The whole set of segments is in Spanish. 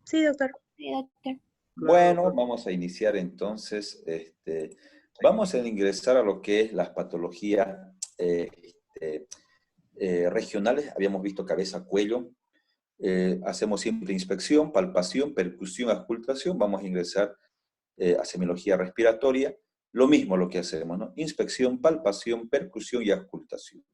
Sí, doctor. Sí, doctor. Bueno, vamos a iniciar entonces. Vamos a ingresar a lo que es las patologías regionales. Habíamos visto cabeza, cuello. Hacemos siempre inspección, palpación, percusión, auscultación. Vamos a ingresar a semiología respiratoria. Lo mismo lo que hacemos, ¿no? Inspección, palpación, percusión y auscultación.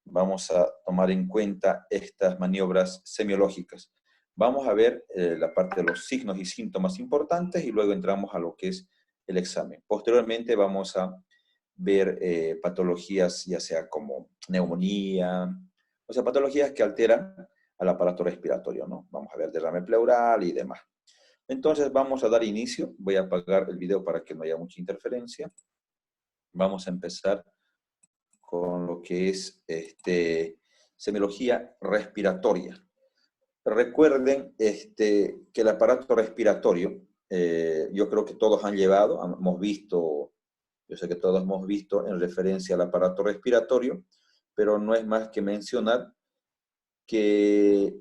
Vamos a tomar en cuenta estas maniobras semiológicas. Vamos a ver la parte de los signos y síntomas importantes y luego entramos a lo que es el examen. Posteriormente vamos a ver patologías ya sea como neumonía, o sea, patologías que alteran al aparato respiratorio, ¿no? Vamos a ver derrame pleural y demás. Entonces vamos a dar inicio. Voy a apagar el video para que no haya mucha interferencia. Vamos a empezar con lo que es semiología respiratoria. Recuerden que el aparato respiratorio, yo creo que todos han llevado, hemos visto, yo sé que todos hemos visto en referencia al aparato respiratorio, pero no es más que mencionar que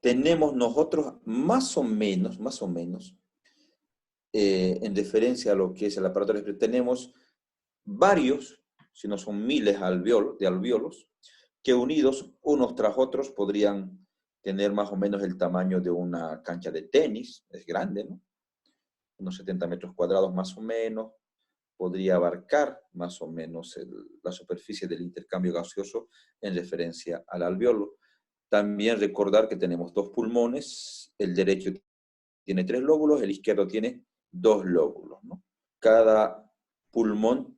tenemos nosotros más o menos, en referencia a lo que es el aparato respiratorio, tenemos varios, si no son miles de alvéolos, que unidos unos tras otros podrían tener más o menos el tamaño de una cancha de tenis. Es grande, ¿no? Unos 70 metros cuadrados más o menos. Podría abarcar más o menos la superficie del intercambio gaseoso en referencia al alvéolo. También recordar que tenemos dos pulmones. El derecho tiene 3 lóbulos, el izquierdo tiene 2 lóbulos, ¿no? Cada pulmón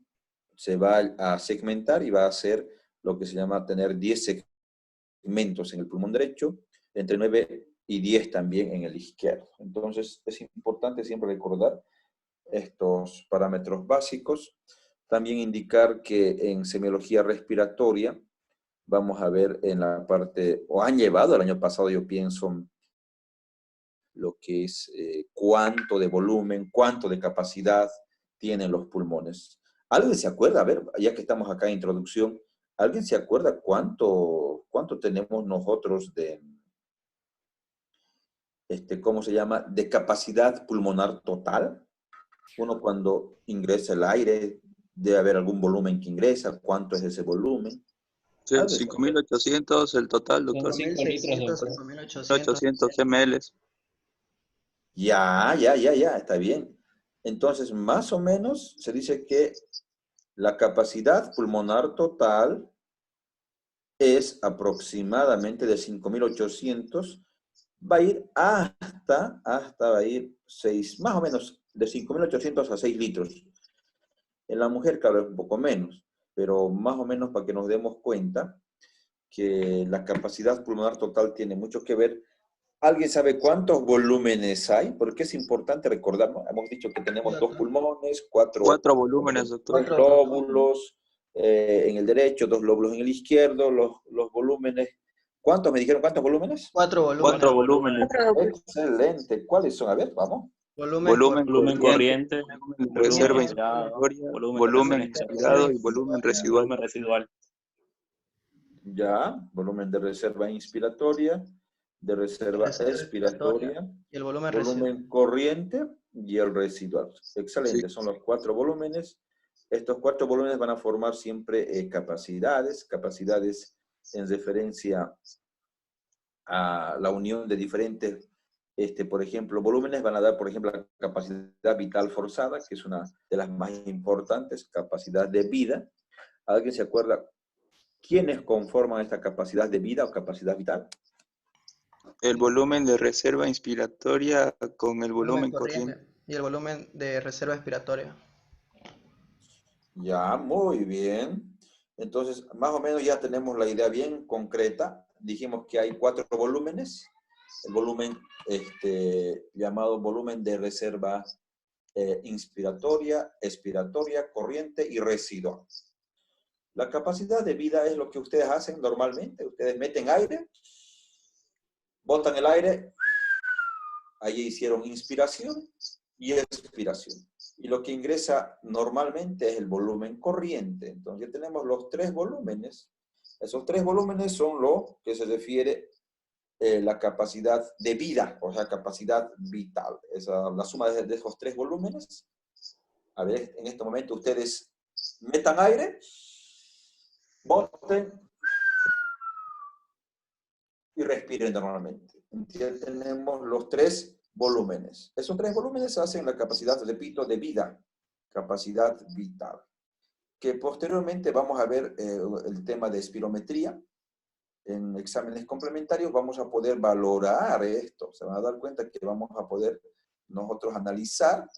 se va a segmentar y va a hacer lo que se llama tener 10 segmentos en el pulmón derecho, entre 9 y 10 también en el izquierdo. Entonces es importante siempre recordar estos parámetros básicos. También indicar que en semiología respiratoria vamos a ver en la parte, o han llevado el año pasado, yo pienso, lo que es cuánto de volumen, cuánto de capacidad tienen los pulmones. ¿Alguien se acuerda? A ver, ya que estamos acá en introducción, ¿alguien se acuerda cuánto tenemos nosotros de, ¿cómo se llama? De capacidad pulmonar total? Uno cuando ingresa el aire, debe haber algún volumen que ingresa. ¿Cuánto es ese volumen? 5.800 el total, doctor. 5.800 ml. Ya, está bien. Entonces, más o menos se dice que la capacidad pulmonar total es aproximadamente de 5.800, va a ir va a ir 6, más o menos de 5.800 a 6 litros. En la mujer, claro, es un poco menos, pero más o menos para que nos demos cuenta que la capacidad pulmonar total tiene mucho que ver. ¿Alguien sabe cuántos volúmenes hay? Porque es importante recordar, ¿no? Hemos dicho que tenemos 2 pulmones, 4 volúmenes, doctor. 3 lóbulos en el derecho, 2 lóbulos en el izquierdo, los volúmenes. ¿Cuántos me dijeron? ¿Cuántos volúmenes? 4 volúmenes. Excelente. ¿Cuáles son? A ver, vamos. Volumen corriente, reserva inspirado, inspiratoria, volumen expirado y volumen residual. Ya, volumen de reserva inspiratoria, de reserva expiratoria, y el volumen corriente y el residual. Excelente, Sí. son los 4 volúmenes. Estos 4 volúmenes van a formar siempre capacidades en referencia a la unión de diferentes, por ejemplo, volúmenes van a dar, por ejemplo, la capacidad vital forzada, que es una de las más importantes, capacidad de vida. ¿Alguien se acuerda quiénes conforman esta capacidad de vida o capacidad vital? El volumen de reserva inspiratoria con el volumen corriente. y el volumen de reserva expiratoria. Ya, muy bien. Entonces, más o menos ya tenemos la idea bien concreta. Dijimos que hay 4 volúmenes. El volumen llamado volumen de reserva inspiratoria, expiratoria, corriente y residual. La capacidad de vida es lo que ustedes hacen normalmente. Ustedes meten aire, botan el aire, allí hicieron inspiración y expiración. Y lo que ingresa normalmente es el volumen corriente. Entonces ya tenemos los 3 volúmenes. Esos 3 volúmenes son lo que se refiere la capacidad de vida, o sea, capacidad vital. Esa, la suma de esos tres volúmenes. A ver, en este momento ustedes metan aire, boten y respiren normalmente. Entonces, tenemos los tres volúmenes. Esos tres volúmenes hacen la capacidad, repito, de vida, capacidad vital. Que posteriormente vamos a ver el tema de espirometría. En exámenes complementarios vamos a poder valorar esto. Se van a dar cuenta que vamos a poder nosotros analizar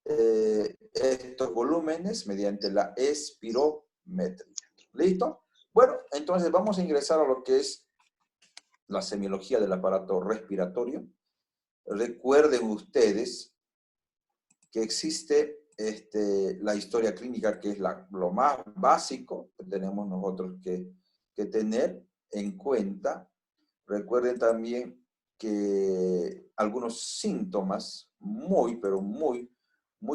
estos volúmenes mediante la espirometría. ¿Listo? Bueno, entonces vamos a ingresar a lo que es la semiología del aparato respiratorio. Recuerden ustedes que existe la historia clínica, que es lo más básico que tenemos nosotros que tener en cuenta. Recuerden también que algunos síntomas pero muy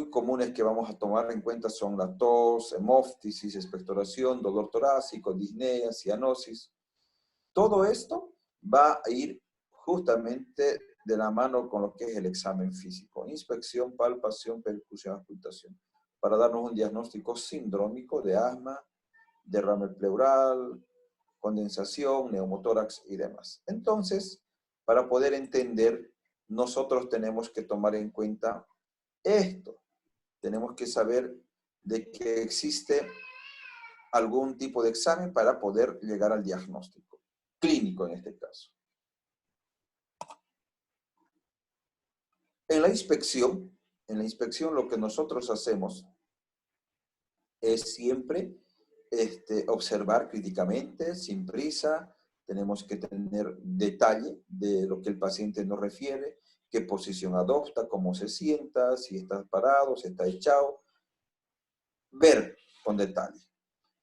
comunes que vamos a tomar en cuenta son la tos, hemóftisis, expectoración, dolor torácico, disnea, cianosis. Todo esto va a ir justamente de la mano con lo que es el examen físico. Inspección, palpación, percusión, auscultación. Para darnos un diagnóstico sindrómico de asma, derrame pleural, condensación, neumotórax y demás. Entonces, para poder entender, nosotros tenemos que tomar en cuenta esto. Tenemos que saber de que existe algún tipo de examen para poder llegar al diagnóstico clínico en este caso. En la inspección lo que nosotros hacemos es siempre observar críticamente, sin prisa. Tenemos que tener detalle de lo que el paciente nos refiere, qué posición adopta, cómo se sienta, si está parado, si está echado. Ver con detalle.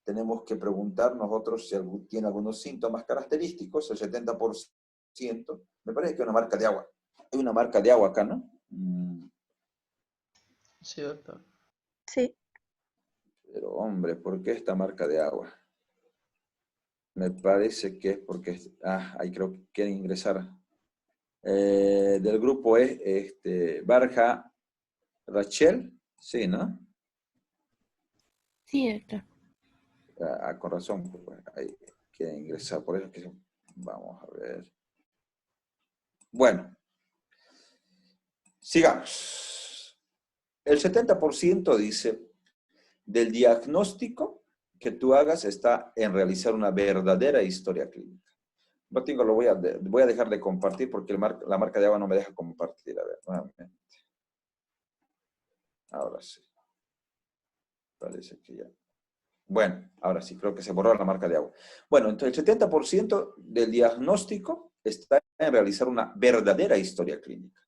Tenemos que preguntar nosotros si tiene algunos síntomas característicos, el 70%. Me parece que hay una marca de agua. Hay una marca de agua acá, ¿no? Sí, doctor. Sí. Pero hombre, ¿por qué esta marca de agua? Me parece que es porque... ahí creo que quieren ingresar. Del grupo es Barja Rachel. Sí, ¿no? Sí, doctor. Con razón, pues, ahí quieren ingresar. Por eso que vamos a ver. Bueno. Sigamos. El 70% dice, del diagnóstico que tú hagas está en realizar una verdadera historia clínica. No tengo, voy a dejar de compartir porque la marca de agua no me deja compartir. A ver, nuevamente. Ahora sí. Parece que ya. Bueno, ahora sí, creo que se borró la marca de agua. Bueno, entonces el 70% del diagnóstico está en realizar una verdadera historia clínica.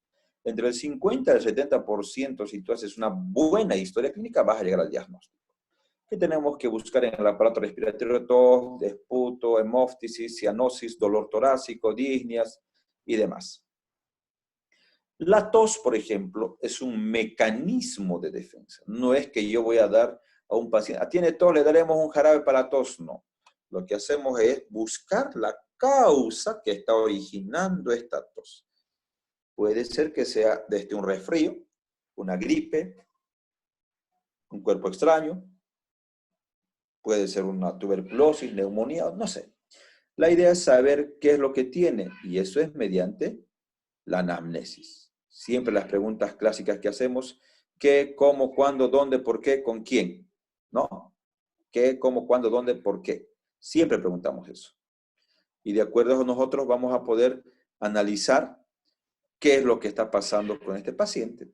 Entre el 50 y el 70%, si tú haces una buena historia clínica, vas a llegar al diagnóstico. ¿Qué tenemos que buscar en el aparato respiratorio? Tos, esputo, hemóftisis, cianosis, dolor torácico, disneas y demás. La tos, por ejemplo, es un mecanismo de defensa. No es que yo voy a dar a un paciente, tiene tos, le daremos un jarabe para la tos. No. Lo que hacemos es buscar la causa que está originando esta tos. Puede ser que sea desde un resfrío, una gripe, un cuerpo extraño, puede ser una tuberculosis, neumonía, no sé. La idea es saber qué es lo que tiene, y eso es mediante la anamnesis. Siempre las preguntas clásicas que hacemos, qué, cómo, cuándo, dónde, por qué, con quién, ¿no? ¿Qué, cómo, cuándo, dónde, por qué? Siempre preguntamos eso. Y de acuerdo a nosotros vamos a poder analizar qué es lo que está pasando con este paciente.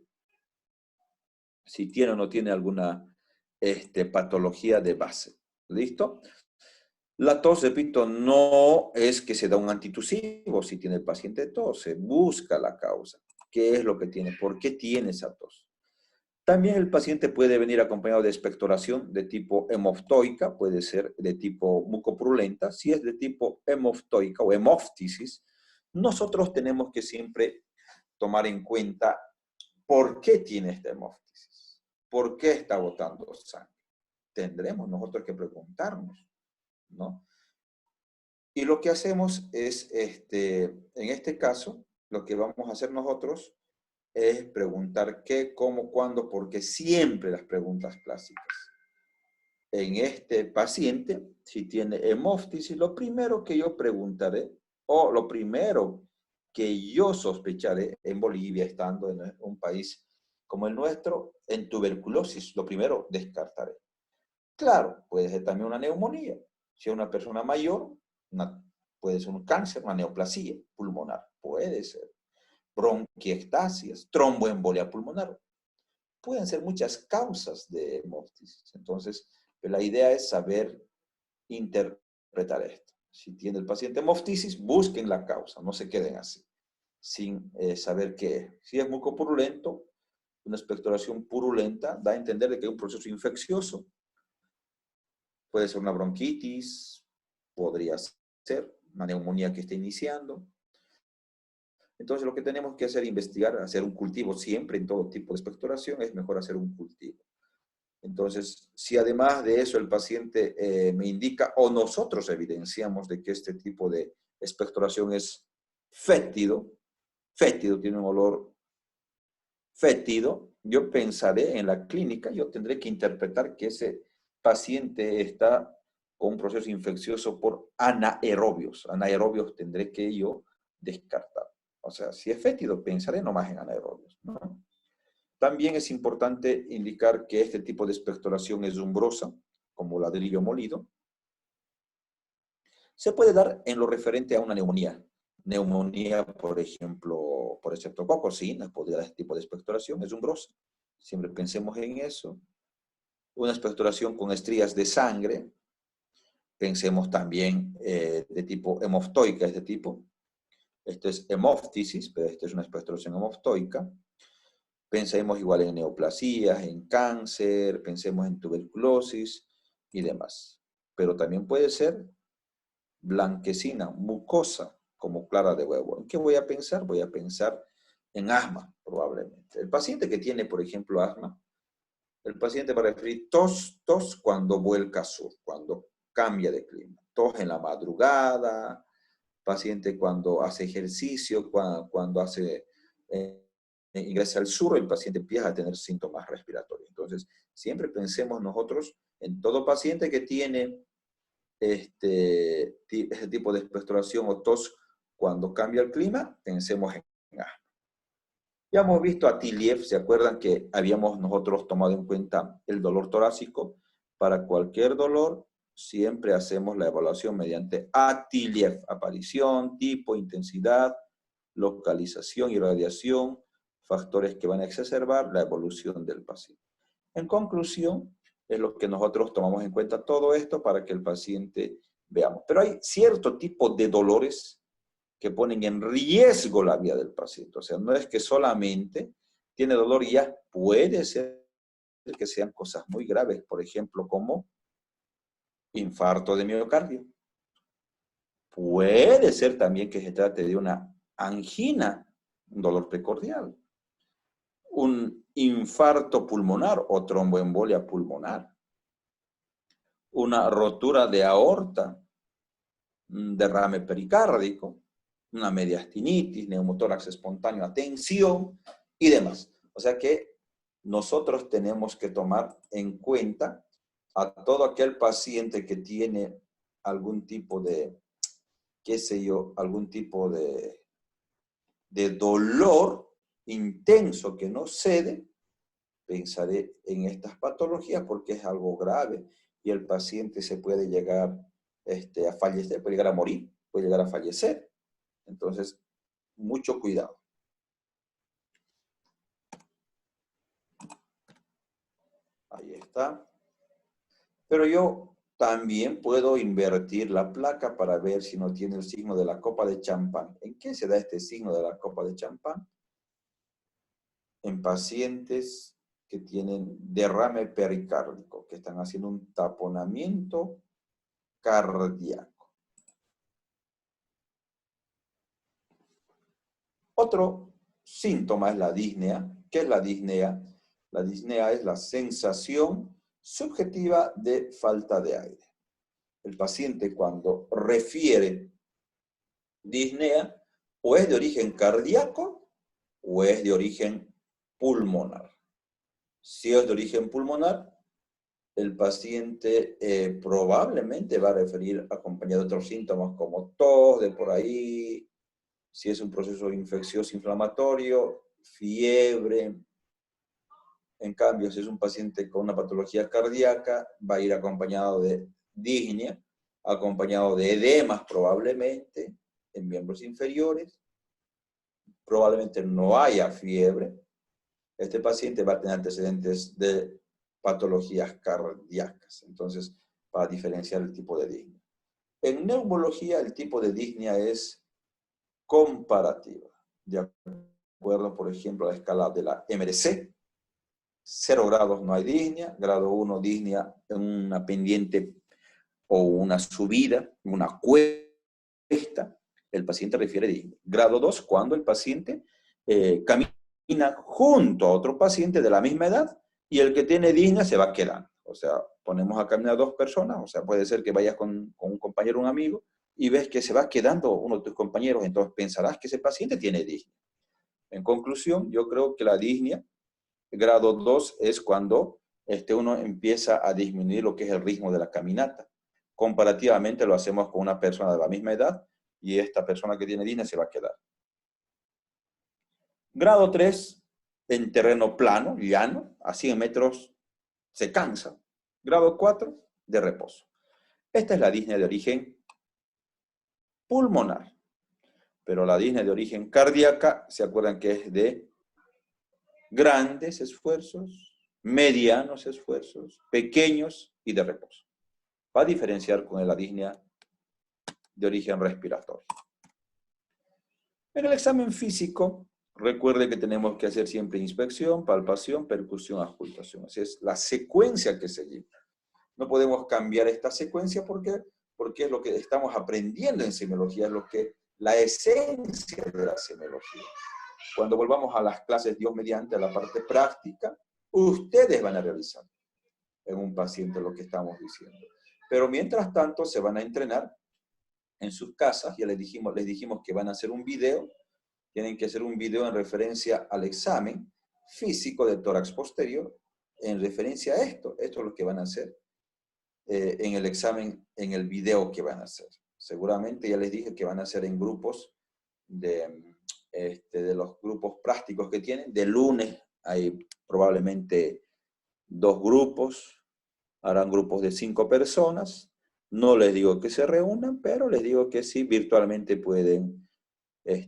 Si tiene o no tiene alguna patología de base. ¿Listo? La tos, repito, no es que se da un antitusivo. Si tiene el paciente tos, se busca la causa. ¿Qué es lo que tiene? ¿Por qué tiene esa tos? También el paciente puede venir acompañado de expectoración de tipo hemoftoica, puede ser de tipo mucopurulenta. Si es de tipo hemoftoica o hemóftisis, nosotros tenemos que siempre tomar en cuenta por qué tiene esta hemóftisis, por qué está botando sangre. Tendremos nosotros que preguntarnos, ¿no? Y lo que hacemos es, en este caso, lo que vamos a hacer nosotros es preguntar qué, cómo, cuándo, porque siempre las preguntas clásicas. En este paciente, si tiene hemóftisis, lo primero que yo preguntaré, o lo primero que yo sospecharé en Bolivia, estando en un país como el nuestro, en tuberculosis, lo primero descartaré. Claro, puede ser también una neumonía. Si es una persona mayor, puede ser un cáncer, una neoplasia pulmonar, puede ser. Bronquiectasias, tromboembolia pulmonar. Pueden ser muchas causas de hemóftisis. Entonces, la idea es saber interpretar esto. Si tiene el paciente hemóftisis, busquen la causa, no se queden así, sin saber qué es. Si es mucopurulento, una expectoración purulenta da a entender de que hay un proceso infeccioso. Puede ser una bronquitis, podría ser una neumonía que esté iniciando. Entonces, lo que tenemos que hacer es investigar, hacer un cultivo siempre en todo tipo de expectoración, es mejor hacer un cultivo. Entonces, si además de eso el paciente me indica o nosotros evidenciamos de que este tipo de expectoración es fétido, tiene un olor fétido, yo pensaré en la clínica, yo tendré que interpretar que ese paciente está con un proceso infeccioso por anaerobios. Anaerobios tendré que yo descartar. O sea, si es fétido, pensaré nomás en anaerobios, ¿no? También es importante indicar que este tipo de expectoración es umbrosa, como ladrillo molido. Se puede dar en lo referente a una neumonía. Neumonía, por ejemplo, por estreptococos, sí, podría dar este tipo de expectoración, es umbrosa. Siempre pensemos en eso. Una expectoración con estrías de sangre. Pensemos también de tipo hemoftoica, este tipo. Esto es hemóftisis, pero esta es una expectoración hemoftoica. Pensemos igual en neoplasías, en cáncer, pensemos en tuberculosis y demás. Pero también puede ser blanquecina, mucosa, como clara de huevo. ¿En qué voy a pensar? Voy a pensar en asma, probablemente. El paciente que tiene, por ejemplo, asma, el paciente va a referir tos cuando vuelca sur, cuando cambia de clima. Tos en la madrugada, paciente cuando hace ejercicio, cuando hace... ingresa al sur, el paciente empieza a tener síntomas respiratorios. Entonces, siempre pensemos nosotros en todo paciente que tiene ese tipo de expectoración o tos cuando cambia el clima, pensemos en asma. Ya hemos visto a Tiliev, ¿se acuerdan que habíamos nosotros tomado en cuenta el dolor torácico? Para cualquier dolor, siempre hacemos la evaluación mediante Tiliev, aparición, tipo, intensidad, localización y radiación, factores que van a exacerbar la evolución del paciente. En conclusión, es lo que nosotros tomamos en cuenta todo esto para que el paciente veamos. Pero hay cierto tipo de dolores que ponen en riesgo la vida del paciente. O sea, no es que solamente tiene dolor y ya puede ser que sean cosas muy graves, por ejemplo, como infarto de miocardio. Puede ser también que se trate de una angina, un dolor precordial, un infarto pulmonar o tromboembolia pulmonar, una rotura de aorta, un derrame pericárdico, una mediastinitis, neumotórax espontáneo a tensión y demás. O sea que nosotros tenemos que tomar en cuenta a todo aquel paciente que tiene algún tipo de, qué sé yo, algún tipo de dolor intenso que no cede, pensaré en estas patologías porque es algo grave y el paciente se puede llegar a fallecer, puede llegar a morir, puede llegar a fallecer. Entonces, mucho cuidado. Ahí está. Pero yo también puedo invertir la placa para ver si no tiene el signo de la copa de champán. ¿En qué se da este signo de la copa de champán? En pacientes que tienen derrame pericárdico, que están haciendo un taponamiento cardíaco. Otro síntoma es la disnea. ¿Qué es la disnea? La disnea es la sensación subjetiva de falta de aire. El paciente cuando refiere disnea, o es de origen cardíaco o es de origen pulmonar. Si es de origen pulmonar, el paciente probablemente va a referir acompañado de otros síntomas como tos de por ahí, si es un proceso infeccioso inflamatorio, fiebre. En cambio, si es un paciente con una patología cardíaca, va a ir acompañado de disnea, acompañado de edemas probablemente en miembros inferiores, probablemente no haya fiebre. Este paciente va a tener antecedentes de patologías cardíacas. Entonces, para diferenciar el tipo de disnea. En neumología, el tipo de disnea es comparativa. De acuerdo, por ejemplo, a la escala de la MRC, 0 grados no hay disnea, grado 1 disnea en una pendiente o una subida, una cuesta, el paciente refiere disnea. Grado 2, cuando el paciente camina junto a otro paciente de la misma edad y el que tiene disnea se va quedando. O sea, ponemos a caminar 2 personas, o sea, puede ser que vayas con un compañero o un amigo y ves que se va quedando uno de tus compañeros, entonces pensarás que ese paciente tiene disnea. En conclusión, yo creo que la disnea, grado 2, es cuando uno empieza a disminuir lo que es el ritmo de la caminata. Comparativamente lo hacemos con una persona de la misma edad y esta persona que tiene disnea se va a quedar. Grado 3, en terreno plano, llano, a 100 metros se cansa. Grado 4, de reposo. Esta es la disnea de origen pulmonar. Pero la disnea de origen cardíaca, ¿se acuerdan que es de grandes esfuerzos, medianos esfuerzos, pequeños y de reposo? Va a diferenciar con la disnea de origen respiratorio. En el examen físico, recuerde que tenemos que hacer siempre inspección, palpación, percusión, auscultación. Así es la secuencia que seguimos. No podemos cambiar esta secuencia porque es lo que estamos aprendiendo en semiología, es la esencia de la semiología. Cuando volvamos a las clases, Dios mediante, a la parte práctica, ustedes van a realizar en un paciente lo que estamos diciendo. Pero mientras tanto se van a entrenar en sus casas. Ya les dijimos que van a hacer un video. Tienen que hacer un video en referencia al examen físico del tórax posterior, en referencia a esto. Esto es lo que van a hacer en el examen, en el video que van a hacer. Seguramente ya les dije que van a hacer en grupos de los grupos prácticos que tienen. De lunes hay probablemente 2 grupos, harán grupos de 5 personas. No les digo que se reúnan, pero les digo que sí, virtualmente pueden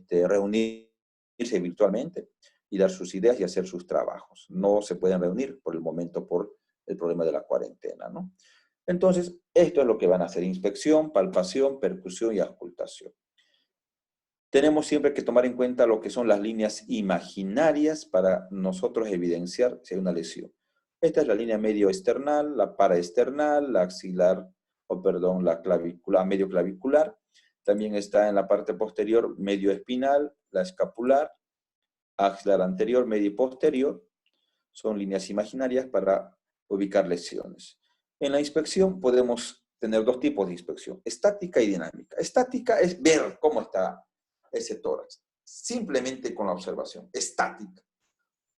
reunirse virtualmente y dar sus ideas y hacer sus trabajos. No se pueden reunir por el momento por el problema de la cuarentena, ¿no? Entonces, esto es lo que van a hacer: inspección, palpación, percusión y auscultación. Tenemos siempre que tomar en cuenta lo que son las líneas imaginarias para nosotros evidenciar si hay una lesión. Esta es la línea medio external, la paraesternal, la axilar, la clavícula, medio clavicular. También está en la parte posterior medio espinal, la escapular, axilar anterior, medio y posterior. Son líneas imaginarias para ubicar lesiones. En la inspección podemos tener 2 tipos de inspección: estática y dinámica. Estática es ver cómo está ese tórax, simplemente con la observación. Estática: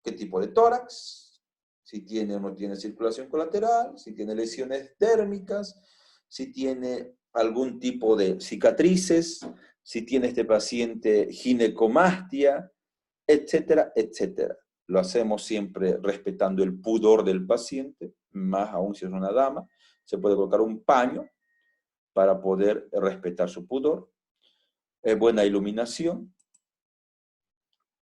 ¿qué tipo de tórax? Si tiene o no tiene circulación colateral, si tiene lesiones térmicas, si tiene algún tipo de cicatrices, si tiene este paciente ginecomastia, etcétera, etcétera. Lo hacemos siempre respetando el pudor del paciente, más aún si es una dama. Se puede colocar un paño para poder respetar su pudor. Buena iluminación.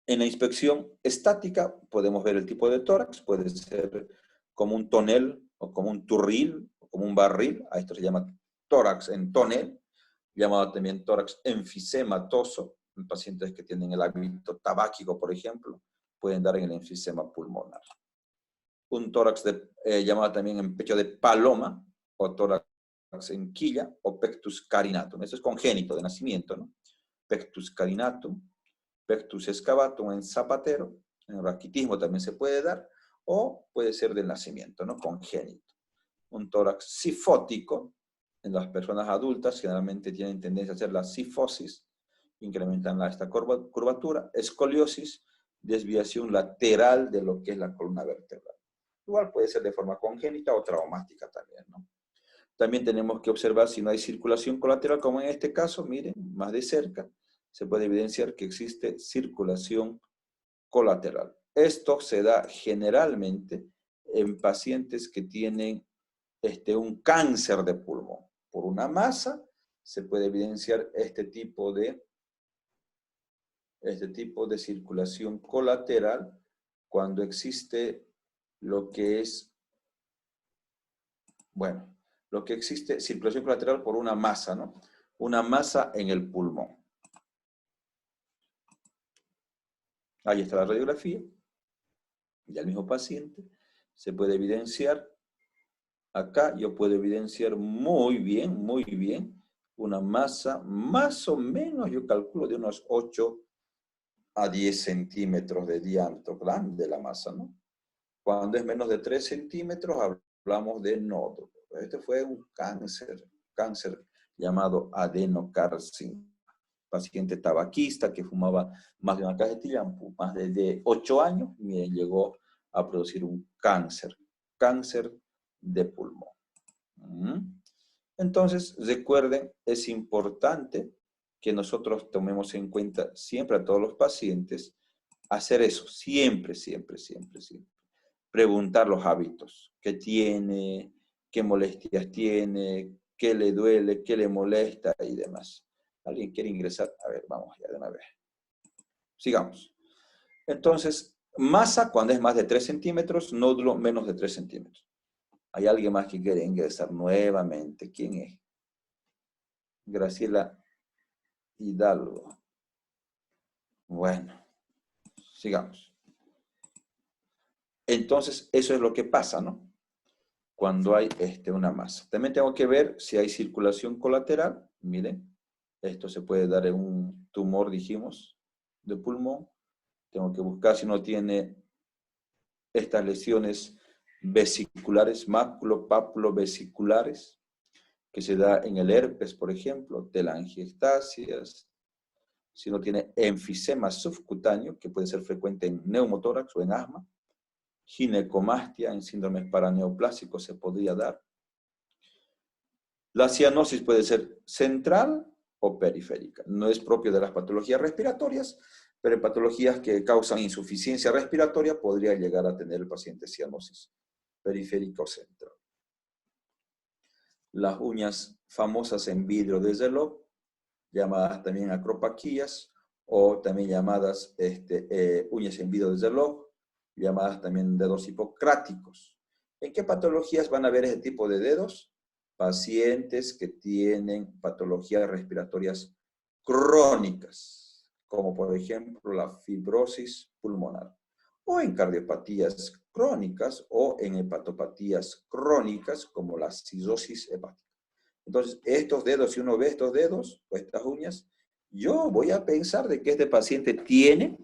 En la inspección estática podemos ver el tipo de tórax. Puede ser como un tonel, o como un turril, o como un barril. A esto se llama tórax en tonel, llamado también tórax enfisematoso. En pacientes que tienen el hábito tabáquico, por ejemplo, pueden dar en el enfisema pulmonar. Un tórax llamado también en pecho de paloma, o tórax en quilla, o pectus carinatum. Eso es congénito, de nacimiento, ¿no? Pectus carinatum, pectus excavatum en zapatero, en raquitismo también se puede dar, o puede ser del nacimiento, ¿no? Congénito. Un tórax sifótico, en las personas adultas generalmente tienen tendencia a hacer la sifosis, incrementan esta curvatura, escoliosis, desviación lateral de lo que es la columna vertebral. Igual puede ser de forma congénita o traumática también, ¿no? También tenemos que observar si no hay circulación colateral, como en este caso, miren, más de cerca, se puede evidenciar que existe circulación colateral. Esto se da generalmente en pacientes que tienen un cáncer de pulmón. Por una masa se puede evidenciar este tipo de circulación colateral cuando existe lo que es, bueno, lo que existe circulación colateral por una masa, ¿no? Una masa en el pulmón. Ahí está la radiografía del mismo paciente. Se puede evidenciar, acá yo puedo evidenciar muy bien, una masa más o menos, yo calculo, de unos 8 a 10 centímetros de diámetro, grande la masa, ¿no? Cuando es menos de 3 centímetros, hablamos de nódulo. Este fue un cáncer llamado adenocarcinoma. Paciente tabaquista que fumaba más de una cajetilla, más de 8 años, miren, llegó a producir un cáncer de pulmón. Entonces, recuerden, es importante que nosotros tomemos en cuenta siempre a todos los pacientes, hacer eso, siempre. Preguntar los hábitos, qué tiene, qué molestias tiene, qué le duele, qué le molesta y demás. ¿Alguien quiere ingresar? A ver, vamos ya de una vez. Sigamos. Entonces, masa cuando es más de 3 centímetros, nódulo menos de 3 centímetros. ¿Hay alguien más que quiere ingresar nuevamente? ¿Quién es? Graciela Hidalgo. Bueno, sigamos. Entonces, eso es lo que pasa, ¿no? Cuando hay una masa. También tengo que ver si hay circulación colateral. Miren, esto se puede dar en un tumor, dijimos, de pulmón. Tengo que buscar si no tiene estas lesiones vesiculares, maculopapulovesiculares, que se da en el herpes, por ejemplo, telangiectasias. Si no tiene enfisema subcutáneo, que puede ser frecuente en neumotórax o en asma. Ginecomastia en síndromes paraneoplásicos se podría dar. La cianosis puede ser central o periférica. No es propio de las patologías respiratorias, pero en patologías que causan insuficiencia respiratoria podría llegar a tener el paciente cianosis periférica o central. Las uñas famosas en vidrio de reloj, llamadas también acropaquías, o también llamadas uñas en vidrio de reloj, llamadas también dedos hipocráticos. ¿En qué patologías van a ver ese tipo de dedos? Pacientes que tienen patologías respiratorias crónicas, como por ejemplo la fibrosis pulmonar, o en cardiopatías crónicas, o en hepatopatías crónicas, como la cirrosis hepática. Entonces, estos dedos, si uno ve estos dedos, o estas uñas, yo voy a pensar de que este paciente tiene,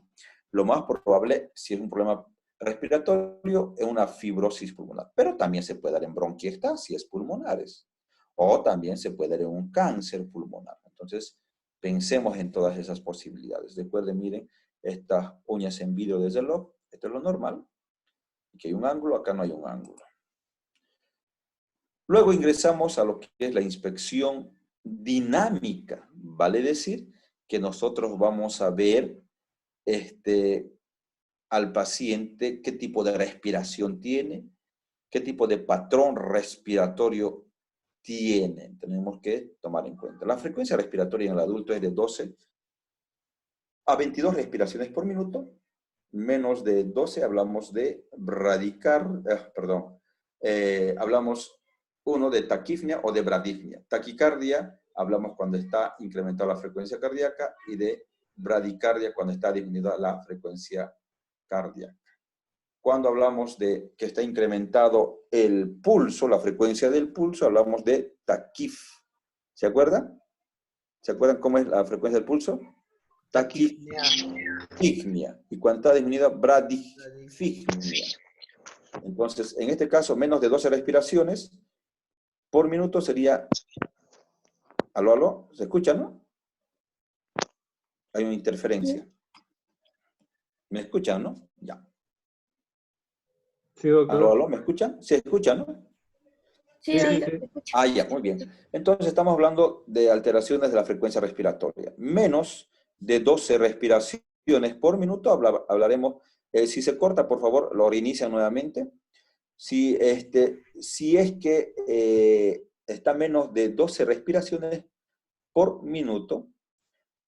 lo más probable, si es un problema respiratorio, es una fibrosis pulmonar. Pero también se puede dar en bronquiectasias pulmonares. O también se puede dar en un cáncer pulmonar. Entonces, pensemos en todas esas posibilidades. Recuerden, miren, estas uñas en vidrio de reloj, esto es lo normal. Aquí hay un ángulo, acá no hay un ángulo. Luego ingresamos a lo que es la inspección dinámica. Vale decir que nosotros vamos a ver al paciente qué tipo de respiración tiene, qué tipo de patrón respiratorio tiene. Tenemos que tomar en cuenta. La frecuencia respiratoria en el adulto es de 12 a 22 respiraciones por minuto. Menos de 12 hablamos de hablamos de taquipnea o de bradipnea. Taquicardia hablamos cuando está incrementada la frecuencia cardíaca y de bradicardia cuando está disminuida la frecuencia cardíaca. Cuando hablamos de que está incrementado el pulso, la frecuencia del pulso, hablamos de taquif. ¿Se acuerdan? ¿Se acuerdan cómo es la frecuencia del pulso? Taquipnea. Y cuando está disminuida, bradipnea. Entonces, en este caso, menos de 12 respiraciones por minuto sería... ¿Aló? ¿Se escucha, no? Hay una interferencia. ¿Me escuchan, no? Ya. Sí, doctor. ¿Aló, aló? ¿Me escuchan? ¿Se escuchan, no? Sí, Sí, doctor, sí. te escucho. Ah, ya, muy bien. Entonces estamos hablando de alteraciones de la frecuencia respiratoria. Menos de 12 respiraciones por minuto hablaremos. Si se corta, por favor, lo reinician nuevamente. Si es que está menos de 12 respiraciones por minuto,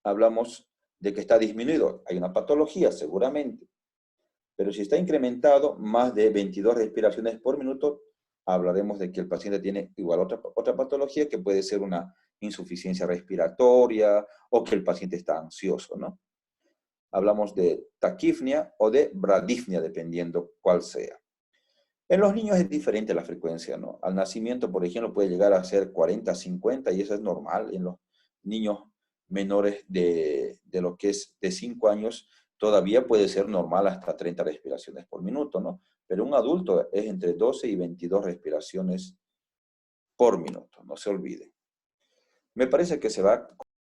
hablamos de que está disminuido. Hay una patología, seguramente. Pero si está incrementado más de 22 respiraciones por minuto, hablaremos de que el paciente tiene igual otra patología que puede ser una insuficiencia respiratoria o que el paciente está ansioso, ¿no? Hablamos de taquipnea o de bradipnea, dependiendo cuál sea. En los niños es diferente la frecuencia, ¿no? Al nacimiento, por ejemplo, puede llegar a ser 40, 50 y eso es normal. En los niños menores de lo que es de 5 años, todavía puede ser normal hasta 30 respiraciones por minuto, ¿no? Pero un adulto es entre 12 y 22 respiraciones por minuto, no se olvide. Me parece que se va